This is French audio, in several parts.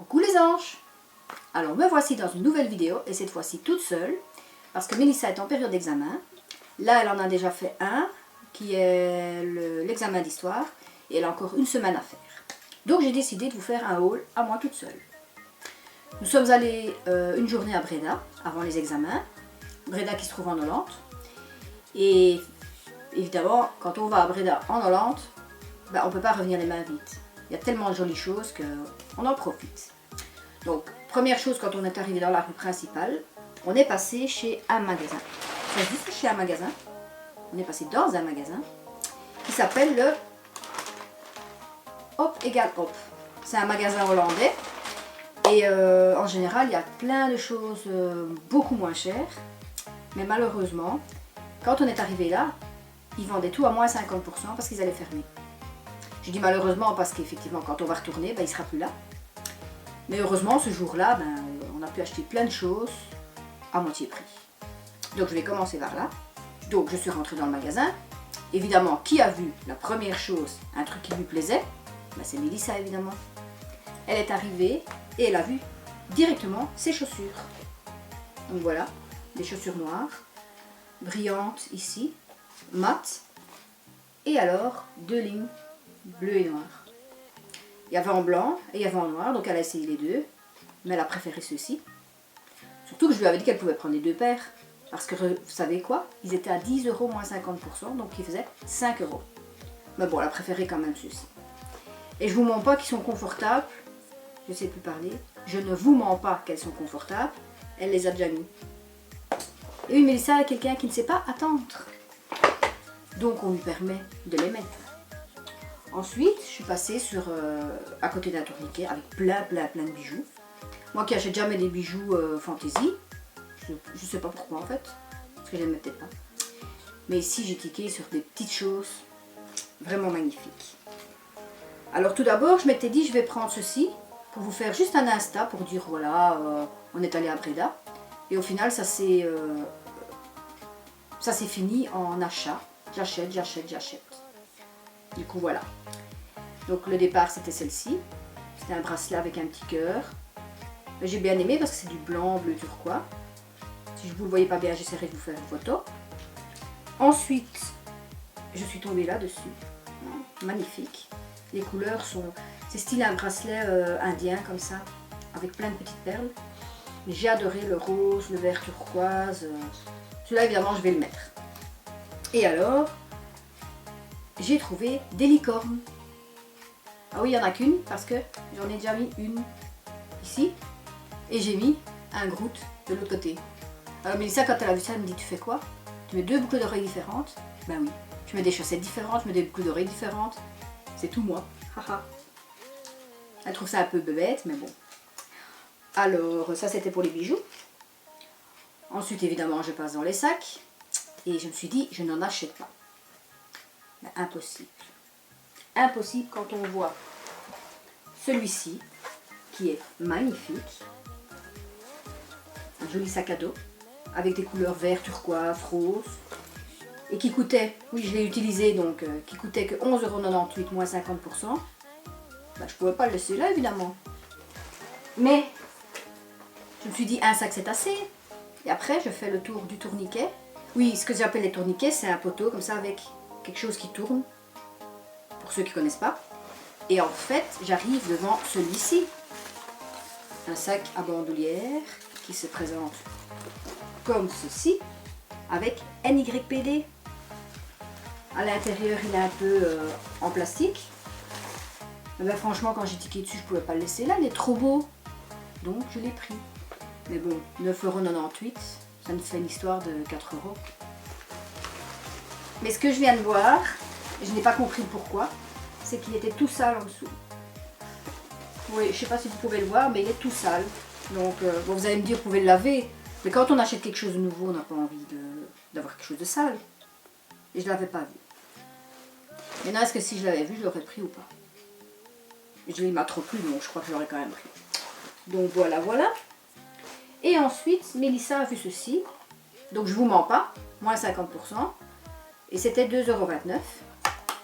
Coucou les anges! Alors me voici dans une nouvelle vidéo et cette fois-ci toute seule parce que Mélissa est en période d'examen. Là elle en a déjà fait un qui est l'examen d'histoire et elle a encore une semaine à faire. Donc j'ai décidé de vous faire un haul à moi toute seule. Nous sommes allés une journée à Breda avant les examens. Breda qui se trouve en Hollande. Et évidemment quand on va à Breda en Hollande, on ne peut pas revenir les mains vides. Il y a tellement de jolies choses qu'on en profite. Donc, première chose, quand on est arrivé dans la rue principale, on est passé chez un magasin. C'est juste chez un magasin. On est passé dans un magasin qui s'appelle le Hop égale Hop. C'est un magasin hollandais. Et en général, il y a plein de choses beaucoup moins chères. Mais malheureusement, quand on est arrivé là, ils vendaient tout à moins 50% parce qu'ils allaient fermer. Je dis malheureusement parce qu'effectivement quand on va retourner, il ne sera plus là. Mais heureusement ce jour-là, on a pu acheter plein de choses à moitié prix. Donc je vais commencer par là. Donc je suis rentrée dans le magasin. Évidemment, qui a vu la première chose, un truc qui lui plaisait? C'est Mélissa évidemment. Elle est arrivée et elle a vu directement ses chaussures. Donc voilà, des chaussures noires, brillantes ici, mates. Et alors, deux lignes bleu et noir. Il y avait en blanc et il y avait en noir, donc elle a essayé les deux, mais elle a préféré ceux-ci. Surtout que je lui avais dit qu'elle pouvait prendre les deux paires, parce que vous savez quoi? Ils étaient à 10 € moins 50%, donc ils faisaient 5 €. Mais bon, elle a préféré quand même ceux-ci. Et je vous mens pas qu'ils sont confortables, je sais plus parler, je ne vous mens pas qu'elles sont confortables, elle les a déjà mis. Et oui, Mélissa est quelqu'un qui ne sait pas attendre, donc on lui permet de les mettre. Ensuite, je suis passée à côté d'un tourniquet avec plein de bijoux. Moi qui achète jamais des bijoux fantaisie, je sais pas pourquoi en fait, parce que j'aime peut-être pas. Mais ici j'ai tiqué sur des petites choses vraiment magnifiques. Alors tout d'abord, je m'étais dit je vais prendre ceci pour vous faire juste un Insta pour dire voilà, on est allé à Breda. Et au final ça s'est fini en achat. J'achète. Du coup voilà. Donc le départ c'était celle-ci. C'était un bracelet avec un petit cœur. J'ai bien aimé parce que c'est du blanc, bleu turquoise. Si vous ne le voyez pas bien, j'essaierai de vous faire une photo. Ensuite, je suis tombée là-dessus. Magnifique. Les couleurs sont... C'est style un bracelet indien comme ça, avec plein de petites perles. Mais j'ai adoré le rose, le vert turquoise. Celui-là évidemment je vais le mettre. Et alors... j'ai trouvé des licornes. Ah oui, il n'y en a qu'une parce que j'en ai déjà mis une ici. Et j'ai mis un Groot de l'autre côté. Alors Mélissa, quand elle a vu ça, elle me dit tu fais quoi? Tu mets deux boucles d'oreilles différentes? Ben oui. Je mets des chaussettes différentes, je mets des boucles d'oreilles différentes. C'est tout moi. Elle trouve ça un peu bébête, mais bon. Alors ça c'était pour les bijoux. Ensuite évidemment je passe dans les sacs. Et je me suis dit je n'en achète pas. Impossible. Impossible quand on voit celui-ci qui est magnifique. Un joli sac à dos avec des couleurs vert, turquoise, rose et qui coûtait, oui je l'ai utilisé donc, qui coûtait que 11,98 € moins 50%. Je pouvais pas le laisser là évidemment. Mais je me suis dit un sac c'est assez. Et après je fais le tour du tourniquet. Oui, ce que j'appelle les tourniquets, c'est un poteau comme ça avec quelque chose qui tourne, pour ceux qui ne connaissent pas. Et en fait, j'arrive devant celui-ci. Un sac à bandoulière qui se présente comme ceci, avec NYPD. À l'intérieur, il est un peu en plastique. Franchement, quand j'ai tiqué dessus, je ne pouvais pas le laisser là, il est trop beau. Donc, je l'ai pris. Mais bon, 9,98 €, ça me fait une histoire de 4 €. Mais ce que je viens de voir, et je n'ai pas compris pourquoi, c'est qu'il était tout sale en dessous. Oui, je ne sais pas si vous pouvez le voir, mais il est tout sale. Donc, bon, vous allez me dire, vous pouvez le laver. Mais quand on achète quelque chose de nouveau, on n'a pas envie d'avoir quelque chose de sale. Et je ne l'avais pas vu. Maintenant, est-ce que si je l'avais vu, je l'aurais pris ou pas? Il m'a trop plu, donc je crois que je l'aurais quand même pris. Donc voilà. Et ensuite, Mélissa a vu ceci. Donc je ne vous mens pas, moins 50%. Et c'était 2,29 €.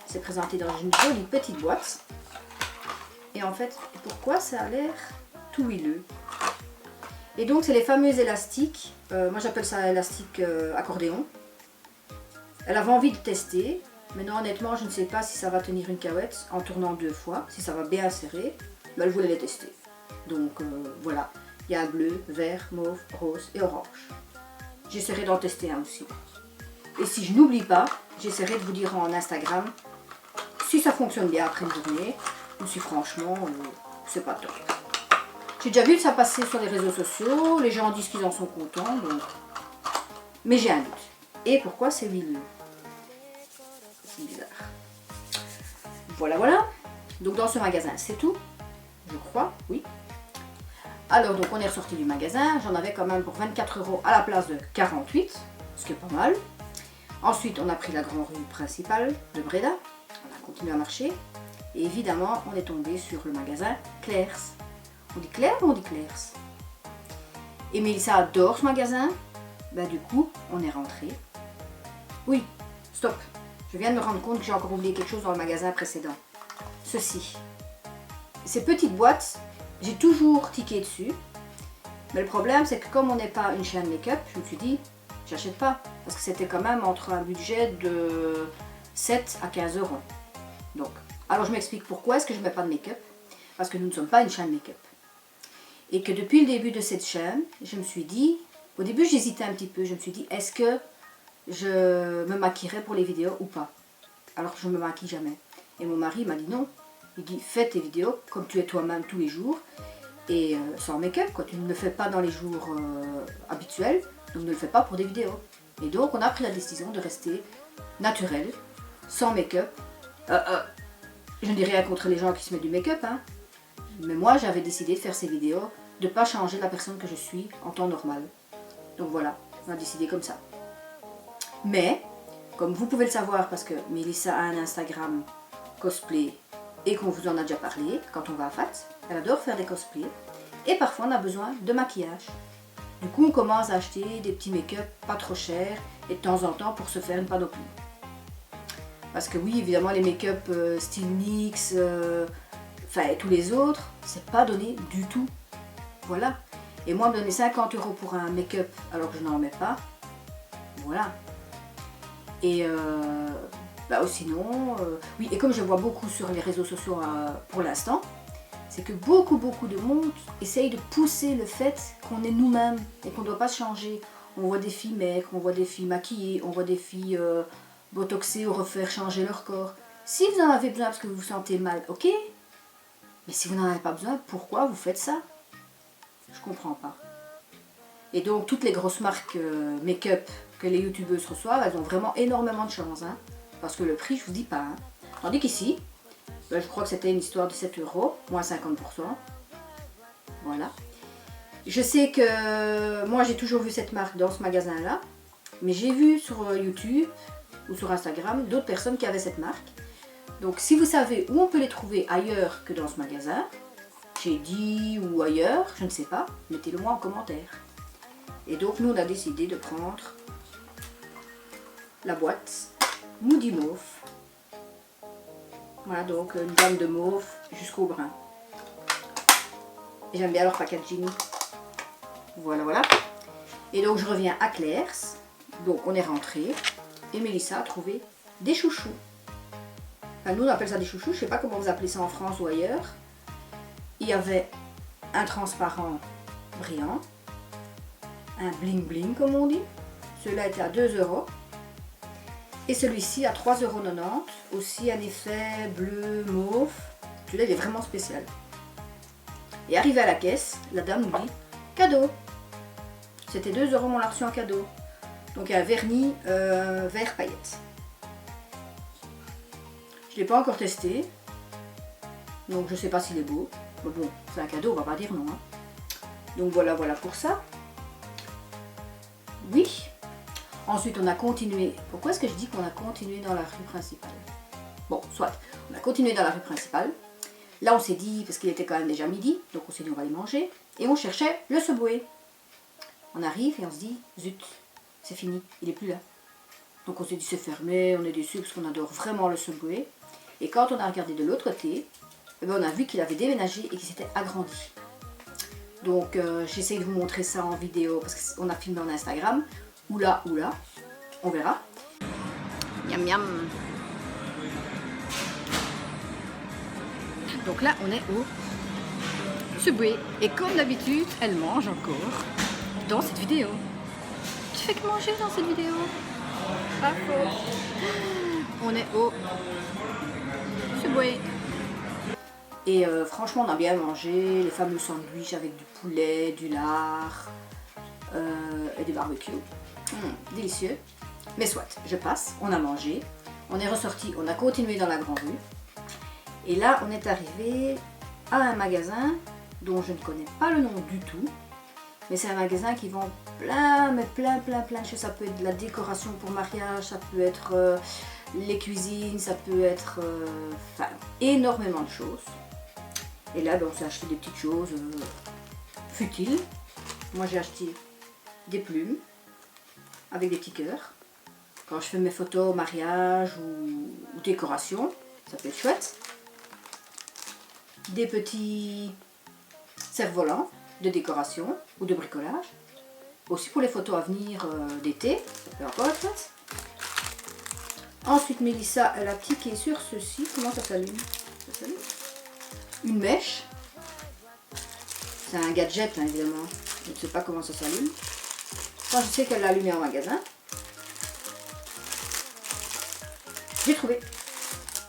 C'est présenté dans une jolie petite boîte. Et en fait, pourquoi ça a l'air tout huileux. Et donc c'est les fameux élastiques, moi j'appelle ça élastique accordéon. Elle avait envie de tester. Maintenant honnêtement je ne sais pas si ça va tenir une cahuète en tournant 2 fois, si ça va bien serrer. Mais elle voulait les tester. Donc voilà, il y a bleu, vert, mauve, rose et orange. J'essaierai d'en tester un aussi. Et si je n'oublie pas, j'essaierai de vous dire en Instagram si ça fonctionne bien après une journée ou si franchement c'est pas top. J'ai déjà vu ça passer sur les réseaux sociaux, les gens disent qu'ils en sont contents, donc... mais j'ai un doute. Et pourquoi c'est huileux? C'est bizarre. Voilà, voilà. Donc dans ce magasin, c'est tout. Je crois, oui. Alors donc on est ressorti du magasin, j'en avais quand même pour 24 € à la place de 48, ce qui est pas mal. Ensuite on a pris la grande rue principale de Breda, on a continué à marcher. Et évidemment on est tombé sur le magasin Claire's. On dit Claire ou on dit Claire's? Et Mélissa adore ce magasin, bah du coup on est rentré. Oui, stop, je viens de me rendre compte que j'ai encore oublié quelque chose dans le magasin précédent. Ceci. Ces petites boîtes, j'ai toujours tiqué dessus. Mais le problème, c'est que comme on n'est pas une chaîne make-up, je me suis dit, j'achète pas. Parce que c'était quand même entre un budget de 7 à 15 €. Donc, alors je m'explique pourquoi est-ce que je ne mets pas de make-up. Parce que nous ne sommes pas une chaîne make-up. Et que depuis le début de cette chaîne, je me suis dit, au début j'hésitais un petit peu, je me suis dit, est-ce que je me maquillerais pour les vidéos ou pas? Alors que je ne me maquille jamais. Et mon mari m'a dit non. Il dit fais tes vidéos comme tu es toi-même tous les jours et sans make-up, quoi. Tu ne le fais pas dans les jours habituels, donc ne le fais pas pour des vidéos. Et donc on a pris la décision de rester naturel, sans make-up. Je ne dis rien contre les gens qui se mettent du make-up, hein. Mais moi j'avais décidé de faire ces vidéos, de ne pas changer la personne que je suis en temps normal. Donc voilà, on a décidé comme ça. Mais, comme vous pouvez le savoir, parce que Mélissa a un Instagram cosplay et qu'on vous en a déjà parlé, quand on va à FAT, elle adore faire des cosplays et parfois on a besoin de maquillage. Du coup on commence à acheter des petits make-up pas trop chers et de temps en temps pour se faire une panoplie. Parce que oui, évidemment les make-up style NYX, enfin tous les autres, c'est pas donné du tout. Voilà. Et moi me donner 50 € pour un make-up alors que je n'en mets pas, voilà. Et sinon, oui, et comme je vois beaucoup sur les réseaux sociaux pour l'instant, c'est que beaucoup de monde essaye de pousser le fait qu'on est nous-mêmes et qu'on ne doit pas changer. On voit des filles maigres, on voit des filles maquillées, on voit des filles botoxées ou refaire changer leur corps. Si vous en avez besoin parce que vous vous sentez mal, ok. Mais si vous n'en avez pas besoin, pourquoi vous faites ça? Je comprends pas. Et donc toutes les grosses marques make-up que les youtubeuses reçoivent, elles ont vraiment énormément de chance, hein, parce que le prix, je vous dis pas. Hein. Tandis qu'ici, je crois que c'était une histoire de 7 €, moins 50%. Voilà. Je sais que moi j'ai toujours vu cette marque dans ce magasin-là, mais j'ai vu sur YouTube ou sur Instagram d'autres personnes qui avaient cette marque. Donc si vous savez où on peut les trouver ailleurs que dans ce magasin, chez Di ou ailleurs, je ne sais pas, mettez-le moi en commentaire. Et donc nous on a décidé de prendre la boîte Moody Mauve. Voilà, donc une gamme de mauve jusqu'au brun. Et j'aime bien leur packaging. Voilà, voilà. Et donc je reviens à Claire's. Donc on est rentré et Mélissa a trouvé des chouchous. Enfin nous on appelle ça des chouchous, je ne sais pas comment vous appelez ça en France ou ailleurs. Il y avait un transparent brillant, un bling bling comme on dit. Celui-là était à 2 €. Et celui-ci à 3,90 €. Aussi un effet bleu mauve. Celui-là il est vraiment spécial. Et arrivé à la caisse, la dame nous dit cadeau. C'était 2 €, on l'a reçu en cadeau. Donc un vernis vert paillettes. Je ne l'ai pas encore testé. Donc je ne sais pas s'il est beau. Mais bon, c'est un cadeau, on va pas dire non. Hein. Donc voilà, voilà pour ça. Oui. Ensuite, on a continué. Pourquoi est-ce que je dis qu'on a continué dans la rue principale? Bon, soit. On a continué dans la rue principale. Là, on s'est dit, parce qu'il était quand même déjà midi, donc on s'est dit on va aller manger. Et on cherchait le Subway. On arrive et on se dit, zut, c'est fini, il n'est plus là. Donc on s'est dit c'est fermé, on est déçus parce qu'on adore vraiment le Subway. Et quand on a regardé de l'autre côté, eh bien, on a vu qu'il avait déménagé et qu'il s'était agrandi. Donc j'essaye de vous montrer ça en vidéo parce qu'on a filmé en Instagram. Oula, on verra. Miam miam. Donc là on est au Subway. Et comme d'habitude, elle mange encore dans cette vidéo. Tu fais que manger dans cette vidéo? Pas faux. On est au Subway. Et franchement on a bien mangé les fameux sandwichs avec du poulet, du lard et du barbecue. Délicieux. Mais soit, je passe, on a mangé, on est ressorti, on a continué dans la grande rue. Et là on est arrivé à un magasin dont je ne connais pas le nom du tout. Mais c'est un magasin qui vend plein de choses. Ça peut être de la décoration pour mariage, ça peut être les cuisines, ça peut être enfin, énormément de choses. Et là, ben, on s'est acheté des petites choses futiles. Moi, j'ai acheté des plumes avec des petits cœurs. Quand je fais mes photos mariage ou décoration, ça peut être chouette. Des petits cerfs-volants de décoration ou de bricolage. Aussi pour les photos à venir d'été, ça peut encore être chouette. Ensuite, Mélissa, elle a cliqué sur ceci. Comment ça s'allume? Ça s'allume? Une mèche. C'est un gadget, hein, évidemment. Je ne sais pas comment ça s'allume. Enfin, je sais qu'elle l'a allumé en magasin. J'ai trouvé.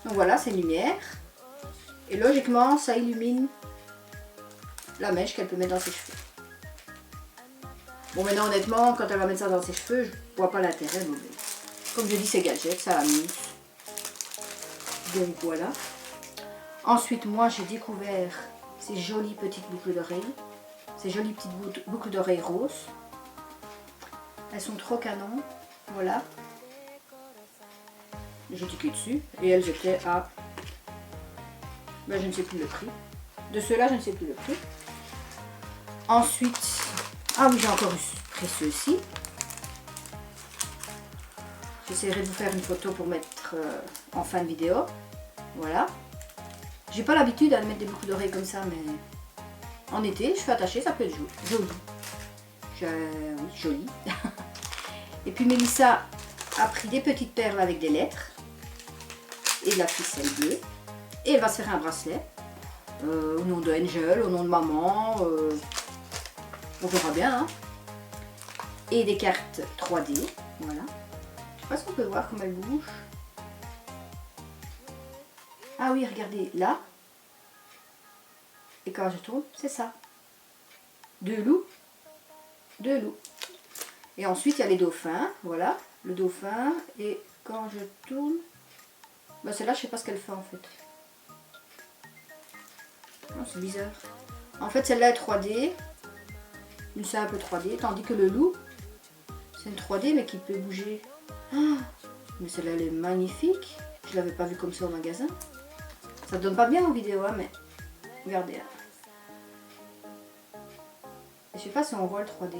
Donc voilà, c'est une lumière. Et logiquement, ça illumine la mèche qu'elle peut mettre dans ses cheveux. Bon, maintenant, honnêtement, quand elle va mettre ça dans ses cheveux, je vois pas l'intérêt. Mais comme je dis, c'est gadget, ça amuse. Donc voilà. Ensuite, moi, j'ai découvert ces jolies petites boucles d'oreilles. Ces jolies petites boucles d'oreilles roses. Elles sont trop canon. Voilà. J'ai cliqué dessus. Et elles étaient à... Ben, je ne sais plus le prix. De ceux-là, je ne sais plus le prix. Ensuite... Ah oui, j'ai encore pris ceux-ci. J'essaierai de vous faire une photo pour mettre en fin de vidéo. Voilà. J'ai pas l'habitude de mettre des boucles d'oreilles comme ça, mais en été, je fais attacher, ça peut être joli. Oui, joli. Et puis Mélissa a pris des petites perles avec des lettres et de la ficelle bleue. Et elle va se faire un bracelet au nom de Angel, au nom de maman. On verra bien. Hein. Et des cartes 3D. Voilà. Je sais pas si on peut voir comment elles bougent. Ah oui, regardez, là. Et quand je tourne, c'est ça. Deux loups. Deux loups. Et ensuite, il y a les dauphins. Voilà, le dauphin. Et quand je tourne... Bah celle-là, je sais pas ce qu'elle fait en fait. Oh, c'est bizarre. En fait, celle-là est 3D. Une c'est un peu 3D. Tandis que le loup, c'est une 3D mais qui peut bouger. Ah, mais celle-là, elle est magnifique. Je l'avais pas vue comme ça au magasin. Ça donne pas bien en vidéo, hein, mais regardez. Hein. Je sais pas si on voit le 3D.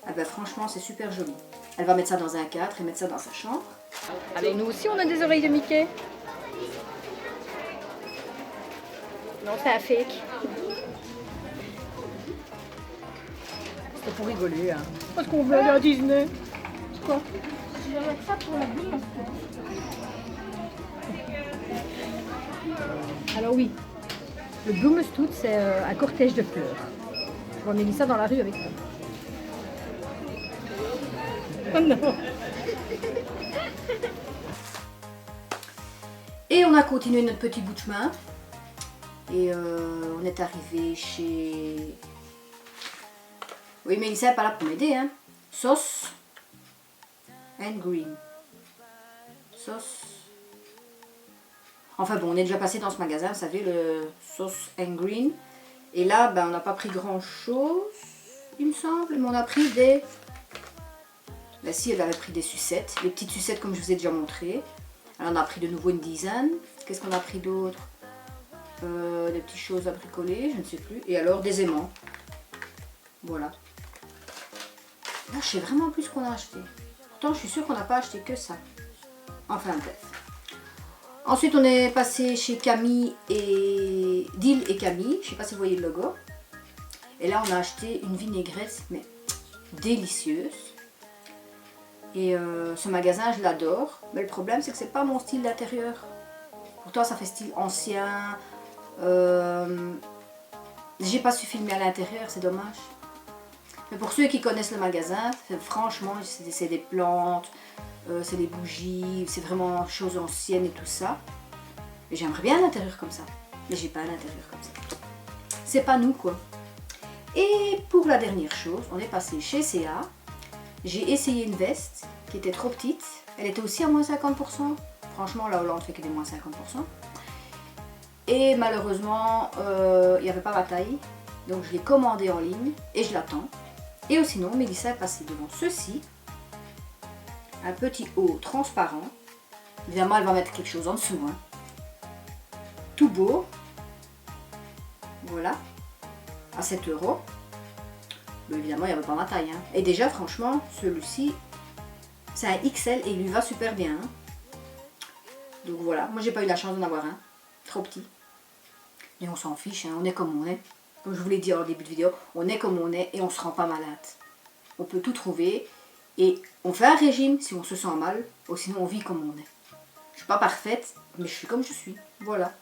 Ah ben franchement, c'est super joli. Elle va mettre ça dans un cadre et mettre ça dans sa chambre. Alors nous aussi, on a des oreilles de Mickey. Non, c'est un fake. C'est pour rigoler, hein. Parce qu'on veut aller à Disney. Quoi? Je vais mettre ça pour la vie. Alors oui, le Blumenstoot, c'est un cortège de fleurs. Je vois Mélissa dans la rue avec ça. Oh non. Et on a continué notre petit bout de chemin. Et on est arrivé chez... Oui, Mélissa n'est pas là pour m'aider, hein. Sauce and Green. Sauce... Enfin bon, on est déjà passé dans ce magasin, vous savez, le Sauce and Green. Et là, ben, on n'a pas pris grand chose, il me semble, mais on a pris des... Là, si, elle avait pris des sucettes, des petites sucettes comme je vous ai déjà montré. Alors, on a pris de nouveau une dizaine. Qu'est-ce qu'on a pris d'autre? Des petites choses à bricoler, je ne sais plus. Et alors, des aimants. Voilà. Là, je sais vraiment plus ce qu'on a acheté. Pourtant, je suis sûre qu'on n'a pas acheté que ça. Enfin, bref. Ensuite, on est passé chez Camille et Dil et Camille. Je ne sais pas si vous voyez le logo. Et là on a acheté une vinaigrette mais délicieuse. Et ce magasin je l'adore, mais le problème c'est que c'est pas mon style d'intérieur. Pourtant ça fait style ancien. J'ai pas su filmer à l'intérieur, c'est dommage. Mais pour ceux qui connaissent le magasin, franchement c'est des plantes, c'est des bougies, c'est vraiment choses anciennes et tout ça. Et j'aimerais bien l'intérieur comme ça, mais j'ai pas l'intérieur comme ça. C'est pas nous quoi. Et pour la dernière chose, on est passé chez C&A. J'ai essayé une veste qui était trop petite. Elle était aussi à moins 50%. Franchement, la Hollande fait que des moins 50%. Et malheureusement, il n'y avait pas ma taille. Donc je l'ai commandée en ligne et je l'attends. Et sinon, Mélissa est passée devant ceci. Un petit haut transparent. Évidemment, elle va mettre quelque chose en dessous. Hein. Tout beau. Voilà. À 7 €. Mais évidemment, il n'y avait pas ma taille. Hein. Et déjà, franchement, celui-ci, c'est un XL et il lui va super bien. Hein. Donc voilà, moi j'ai pas eu la chance d'en avoir un. Trop petit. Et on s'en fiche, hein. On est comme on est. Comme je vous l'ai dit en début de vidéo, on est comme on est et on se rend pas malade. On peut tout trouver et on fait un régime si on se sent mal, ou sinon on vit comme on est. Je suis pas parfaite, mais je suis comme je suis. Voilà.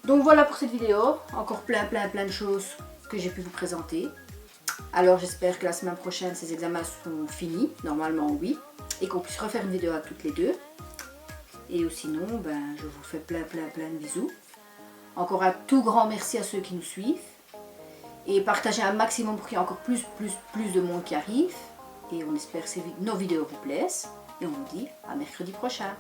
Donc voilà pour cette vidéo. Encore plein de choses que j'ai pu vous présenter. Alors j'espère que la semaine prochaine ces examens seront finis, normalement oui, et qu'on puisse refaire une vidéo à toutes les deux. Et sinon, je vous fais plein de bisous. Encore un tout grand merci à ceux qui nous suivent. Et partagez un maximum pour qu'il y ait encore plus de monde qui arrive. Et on espère que nos vidéos vous plaisent. Et on vous dit à mercredi prochain.